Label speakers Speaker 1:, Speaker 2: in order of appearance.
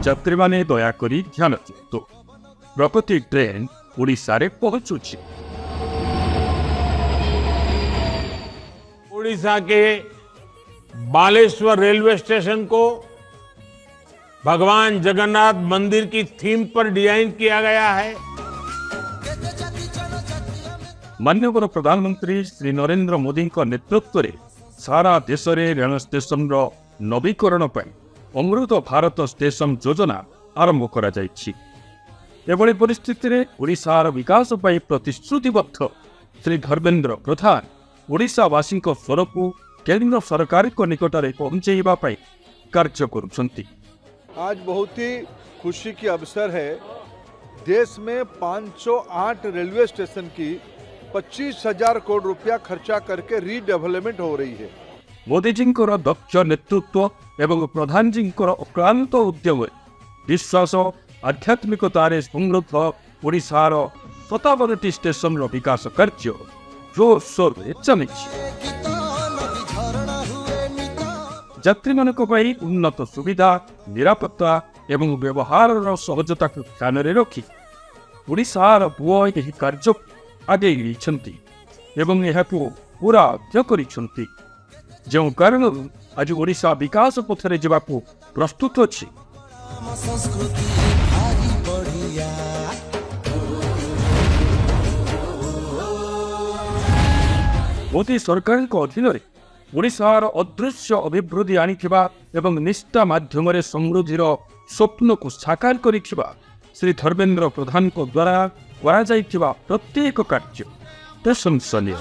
Speaker 1: यात्री माने दयाकरी ध्यान दियंतु। प्रगति ट्रेन ओडिशा रे पहुंचुछि।
Speaker 2: ओडिशा के बालेश्वर रेलवे स्टेशन को भगवान जगन्नाथ मंदिर की थीम पर डिजाइन किया गया है।
Speaker 1: माननीय प्रधानमंत्री श्री नरेंद्र मोदी का नेतृत्व में सारा देश में रेल स्टेशन नवीकरण पर अमृत भारत स्टेशन योजना आरंभ करा जायछि। एभली परिस्थिति में ओडिशार विकास पर प्रतिश्रुतिबद्ध श्री धर्मेंद्र प्रधान ओडिशावासी स्वर को केंद्र सरकार को निकट में पहुंचाइबा पई कार्य करुछंती।
Speaker 3: आज बहुत ही खुशी की अवसर है। देश में 508 रेलवे स्टेशन की 25,000 करोड़ रुपया खर्चा करके रीडेवलपमेंट हो रही है।
Speaker 1: मोदी जी दक्ष नेतृत्व एवं प्रधान जी अक्लांत उद्यम विश्वास आध्यात्मिकतार समृद्ध ओडिशार 57टी स्टेशन विकास कार्य जोरसोर में चली। यात्री मानक पई उन्नत सुविधा निरापत्ता एवं व्यवहार सहजता को ध्यान में रखी ओडिशार पुओ यह कार्य आगे एवं यह पूरा करिछंती। जो कारण आज ओडिशा विकास पथरे जावाकू प्रस्तुत अछि। मोदी सरकार को अधीन रे ओडिशार अदृश्य अभिवृद्धि आनिथिबा एवं निष्ठा माध्यम समृद्धिर स्वप्न को साकार करिथिबा श्री धर्मेंद्र प्रधान को द्वारा करा जाइथिबा प्रत्येक कार्य प्रशंसनीय।